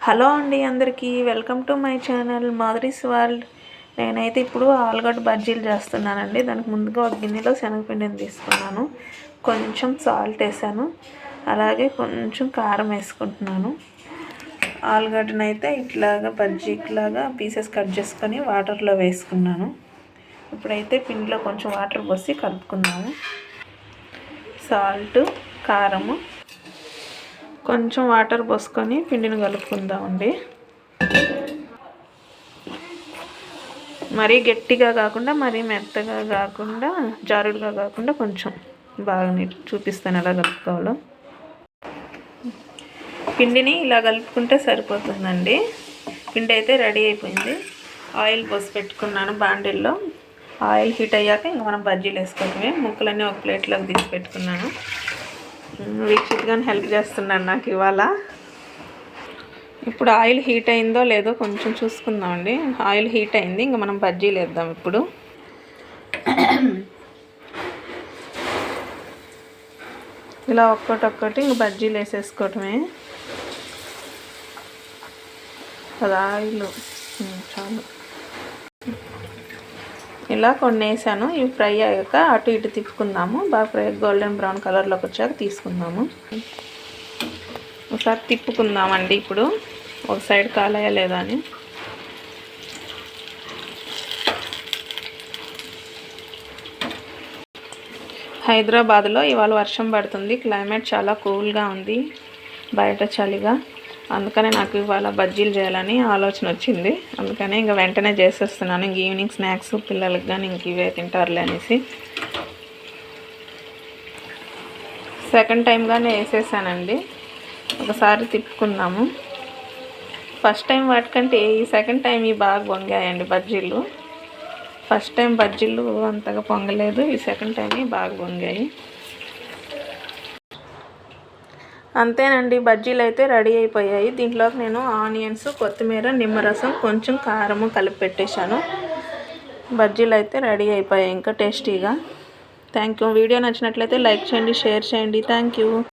Hello అండి, అందరికీ welcome to my channel Madhuri's world. నేనైతే ఇప్పుడు ఆలుగడ్డ బజ్జీలు చేస్తున్నానండి. దానికి ముందుగా ఒక గిన్నెలో శనగపిండిని తీసుకున్నాను, కొంచెం సాల్ట్ వేసాను, అలాగే కొంచెం కారం వేసుకుంటున్నాను. ఆలుగడ్డను అయితే ఇట్లాగా బజ్జీలాగా పీసెస్ కట్ చేసుకొని వాటర్లో వేసుకున్నాను. ఇప్పుడైతే పిండిలో కొంచెం వాటర్ పోసి కలుపుకున్నాము. సాల్ట్, కారము, కొంచెం వాటర్ పోసుకొని పిండిని కలుపుకుందామండి. మరీ గట్టిగా కాకుండా మరీ మెత్తగా కాకుండా జారుడుగా కాకుండా కొంచెం బాగా చూపిస్తాను ఎలా కలుపుకోవాలో. పిండిని ఇలా కలుపుకుంటే సరిపోతుందండి. పిండి అయితే రెడీ అయిపోయింది. ఆయిల్ పోసి పెట్టుకున్నాను బాండిల్లో. ఆయిల్ హీట్ అయ్యాక ఇంకా మనం బజ్జీలు వేసుకోవటమే. ముక్కలన్నీ ఒక ప్లేట్లోకి తీసి పెట్టుకున్నాను. వీక్షిత్ గాని హెల్ప్ చేస్తున్నాను నాకు ఇవాళ. ఇప్పుడు ఆయిల్ హీట్ అయిందో లేదో కొంచెం చూసుకుందామండి. ఆయిల్ హీట్ అయింది, ఇంకా మనం బజ్జీలు వేద్దాం. ఇప్పుడు ఇలా ఒక్కొక్కటి ఇంక బజ్జీలు వేసేసుకోవటమే. అది ఆయిల్ చాలు. ఇలా కొన్ని వేసాను. ఇవి ఫ్రై అయ్యాక అటు ఇటు తిప్పుకుందాము. బాగా ఫ్రై గోల్డెన్ బ్రౌన్ కలర్లోకి వచ్చాక తీసుకుందాము. ఒకసారి తిప్పుకుందామండి. ఇప్పుడు ఒక సైడ్ కాలయా లేదా అని. హైదరాబాద్లో ఇవాళ వర్షం పడుతుంది. క్లైమేట్ చాలా కూల్గా ఉంది, బయట చలిగా. అందుకనే నాకు ఇవాళ బజ్జీలు చేయాలని ఆలోచన వచ్చింది. అందుకనే ఇంకా వెంటనే చేసేస్తున్నాను. ఇంక ఈవినింగ్ స్నాక్స్ పిల్లలకి కానీ ఇంక ఇవే తింటారులే అనేసి సెకండ్ టైంగానే వేసేసానండి. ఒకసారి తిప్పుకుందాము. ఫస్ట్ టైం వాటికంటే ఈ సెకండ్ టైం ఇవి బాగా పొంగాయండి బజ్జీలు. ఫస్ట్ టైం బజ్జీలు అంతగా పొంగలేదు, ఈ సెకండ్ టైం బాగా పొంగాయి. అంతేనండి, బజ్జీలు అయితే రెడీ అయిపోయాయి. దీంట్లోకి నేను ఆనియన్స్, కొత్తిమీర, నిమ్మరసం, కొంచెం కారము కలిపి పెట్టేశాను. బజ్జీలు అయితే రెడీ అయిపోయాయి ఇంకా టేస్టీగా. Thank you. వీడియో నచ్చినట్లయితే లైక్ చేయండి, షేర్ చేయండి. Thank you.